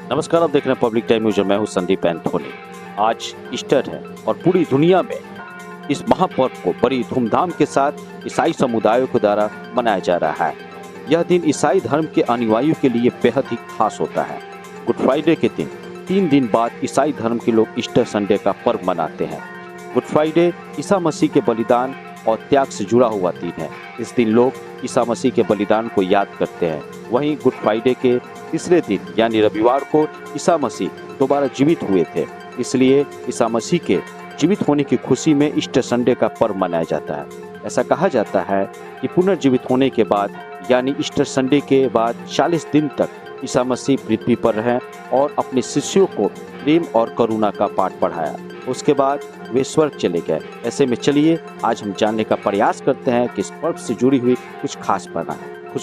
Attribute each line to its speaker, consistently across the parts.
Speaker 1: नमस्कार, आप देख रहे हैं पब्लिक टाइम न्यूज और मैं हूं संदीप एंथोनी। आज ईस्टर है और पूरी दुनिया में इस महापर्व को बड़ी धूमधाम के साथ ईसाई समुदायों के द्वारा मनाया जा रहा है। यह दिन ईसाई धर्म के अनुयायियों के लिए बेहद ही खास होता है। गुड फ्राइडे के दिन 3 दिन बाद ईसाई धर्म के लोग ईस्टर संडे का पर्व मनाते हैं। गुड फ्राइडे ईसा मसीह के बलिदान और त्याग से जुड़ा हुआ दिन है। इस दिन लोग ईसा मसीह के बलिदान को याद करते हैं। वहीं गुड फ्राइडे के तीसरे दिन यानी रविवार को ईसा मसीह दोबारा जीवित हुए थे, इसलिए ईसा मसीह के जीवित होने की खुशी में ईस्टर संडे का पर्व मनाया जाता है। ऐसा कहा जाता है कि पुनर्जीवित होने के बाद यानी ईस्टर संडे के बाद 40 दिन तक ईसा मसीह पृथ्वी पर रहे और अपने शिष्यों को प्रेम और करुणा का पाठ पढ़ाया। उसके बाद वे स्वर्ग चले गए। ऐसे में चलिए आज हम जानने का प्रयास करते हैं कि इस पर्व से जुड़ी हुई कुछ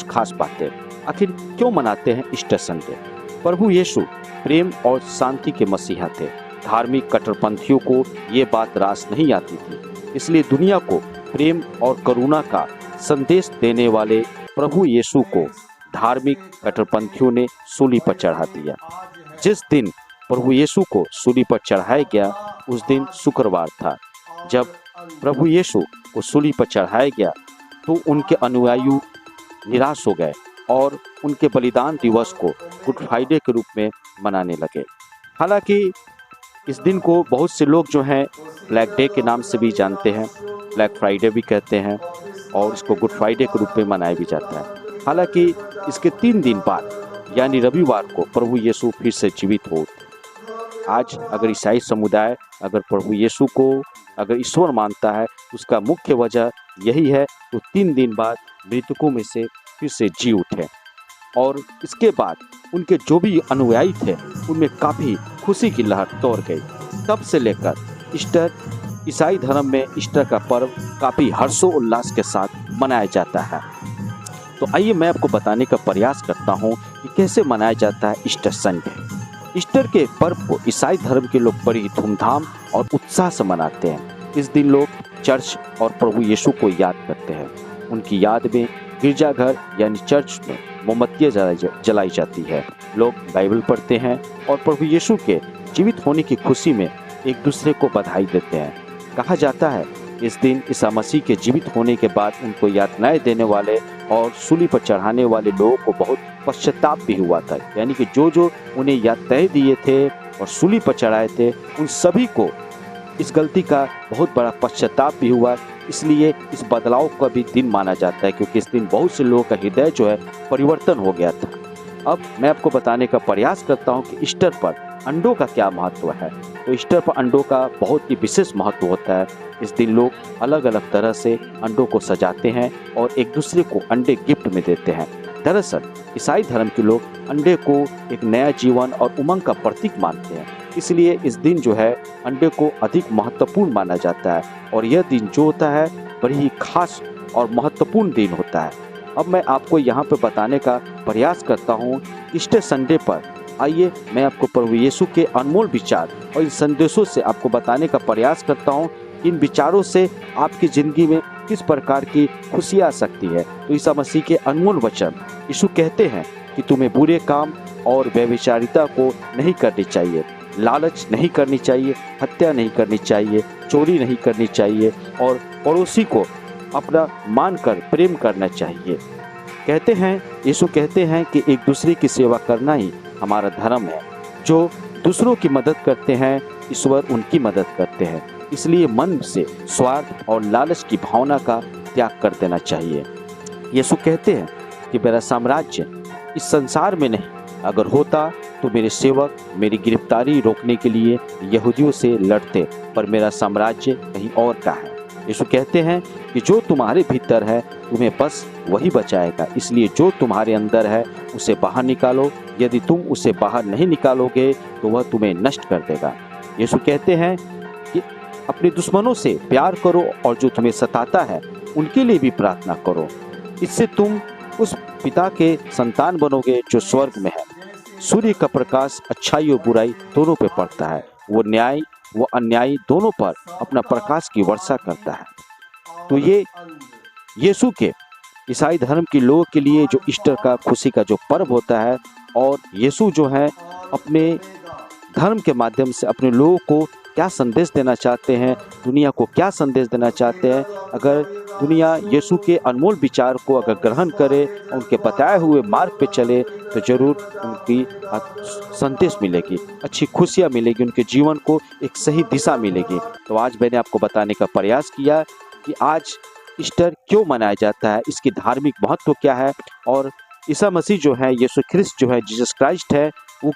Speaker 1: खास बातें। आखिर क्यों मनाते हैं ईस्टर संडे? प्रभु यीशु प्रेम और शांति के मसीहा थे। धार्मिक कट्टरपंथियों को ये बात रास नहीं आती थी, इसलिए दुनिया को प्रेम और करुणा का संदेश देने वाले प्रभु यीशु को धार्मिक कट्टरपंथियों ने सूली पर चढ़ा दिया। जिस दिन प्रभु यीशु को सूली पर चढ़ाया गया उस दिन शुक्रवार था। जब प्रभु यीशु को सूली पर चढ़ाया गया तो उनके अनुयायी निराश हो गए और उनके बलिदान दिवस को गुड फ्राइडे के रूप में मनाने लगे। हालांकि इस दिन को बहुत से लोग जो हैं ब्लैक डे के नाम से भी जानते हैं, ब्लैक फ्राइडे भी कहते हैं और इसको गुड फ्राइडे के रूप में मनाया भी जाता है। हालांकि इसके 3 दिन बाद यानी रविवार को प्रभु यीशु फिर से जीवित हो। आज अगर ईसाई समुदाय अगर प्रभु यीशु को अगर ईश्वर मानता है, उसका मुख्य वजह यही है तो 3 दिन बाद मृतकों में से फिर से जी उठे और इसके बाद उनके जो भी अनुयायी थे उनमें काफ़ी खुशी की लहर दौड़ गई। तब से लेकर ईस्टर ईसाई धर्म में ईस्टर का पर्व काफ़ी हर्षोल्लास के साथ मनाया जाता है। तो आइए मैं आपको बताने का प्रयास करता हूँ कि कैसे मनाया जाता है ईस्टर संडे। ईस्टर के पर्व को ईसाई धर्म के लोग बड़ी धूमधाम और उत्साह से मनाते हैं। इस दिन लोग चर्च और प्रभु यीशु को याद करते हैं। उनकी याद में गिरजाघर यानी चर्च में मोमबत्तियाँ जलाई जाती है। लोग बाइबल पढ़ते हैं और प्रभु यीशु के जीवित होने की खुशी में एक दूसरे को बधाई देते हैं। कहा जाता है इस दिन ईसा मसीह के जीवित होने के बाद उनको यातनाएं देने वाले और सूली पर चढ़ाने वाले लोगों को बहुत पश्चाताप भी हुआ था, यानी कि जो उन्हें यातनाएं दिए थे और सूली पर चढ़ाए थे उन सभी को इस गलती का बहुत बड़ा पश्चाताप भी हुआ। इसलिए इस बदलाव का भी दिन माना जाता है, क्योंकि इस दिन बहुत से लोगों का हृदय जो है परिवर्तन हो गया था। अब मैं आपको बताने का प्रयास करता हूं कि ईस्टर पर अंडों का क्या महत्व है। तो ईस्टर पर अंडों का बहुत ही विशेष महत्व होता है। इस दिन लोग अलग अलग तरह से अंडों को सजाते हैं और एक दूसरे को अंडे गिफ्ट में देते हैं। दरअसल ईसाई धर्म के लोग अंडे को एक नया जीवन और उमंग का प्रतीक मानते हैं, इसलिए इस दिन जो है अंडे को अधिक महत्वपूर्ण माना जाता है और यह दिन जो होता है बड़ी ही खास और महत्वपूर्ण दिन होता है। अब मैं आपको यहाँ पर बताने का प्रयास करता हूँ ईस्टर संडे पर। आइए मैं आपको प्रभु यीशु के अनमोल विचार और इन संदेशों से आपको बताने का प्रयास करता हूँ इन विचारों से आपकी ज़िंदगी में किस प्रकार की खुशी आ सकती है। तो ईसा मसीह के अनमोल वचन, यीशु कहते हैं कि तुम्हें बुरे काम और व्यभिचारिता को नहीं करनी चाहिए, लालच नहीं करनी चाहिए, हत्या नहीं करनी चाहिए, चोरी नहीं करनी चाहिए और पड़ोसी को अपना मानकर प्रेम करना चाहिए। कहते हैं यीशु कहते हैं कि एक दूसरे की सेवा करना ही हमारा धर्म है। जो दूसरों की मदद करते हैं ईश्वर उनकी मदद करते हैं, इसलिए मन से स्वार्थ और लालच की भावना का त्याग कर देना चाहिए। यीशु कहते हैं कि मेरा साम्राज्य इस संसार में नहीं, अगर होता तो मेरे सेवक मेरी गिरफ्तारी रोकने के लिए यहूदियों से लड़ते, पर मेरा साम्राज्य कहीं और का है। यीशु कहते हैं कि जो तुम्हारे भीतर है तुम्हें बस वही बचाएगा, इसलिए जो तुम्हारे अंदर है उसे बाहर निकालो। यदि तुम उसे बाहर नहीं निकालोगे तो वह तुम्हें नष्ट कर देगा। यीशु कहते हैं कि अपने दुश्मनों से प्यार करो और जो तुम्हें सताता है उनके लिए भी प्रार्थना करो, इससे तुम उस पिता के संतान बनोगे जो स्वर्ग में है। सूर्य का प्रकाश अच्छाई और बुराई दोनों पे पड़ता है, वो न्याय वो अन्यायी दोनों पर अपना प्रकाश की वर्षा करता है। तो ये यीशु के ईसाई धर्म के लोगों के लिए जो ईस्टर का खुशी का जो पर्व होता है और यीशु जो है अपने धर्म के माध्यम से अपने लोगों को क्या संदेश देना चाहते हैं, दुनिया को क्या संदेश देना चाहते हैं। अगर दुनिया यीशु के अनमोल विचार को अगर ग्रहण करे, उनके बताए हुए मार्ग पे चले, तो ज़रूर उनकी संदेश मिलेगी, अच्छी खुशियाँ मिलेगी, उनके जीवन को एक सही दिशा मिलेगी। तो आज मैंने आपको बताने का प्रयास किया कि आज ईस्टर क्यों मनाया जाता है, इसकी धार्मिक महत्व क्या है, और ईसा मसीह जो है, यीशु ख्रिस्त जो है, जीसस क्राइस्ट है, वो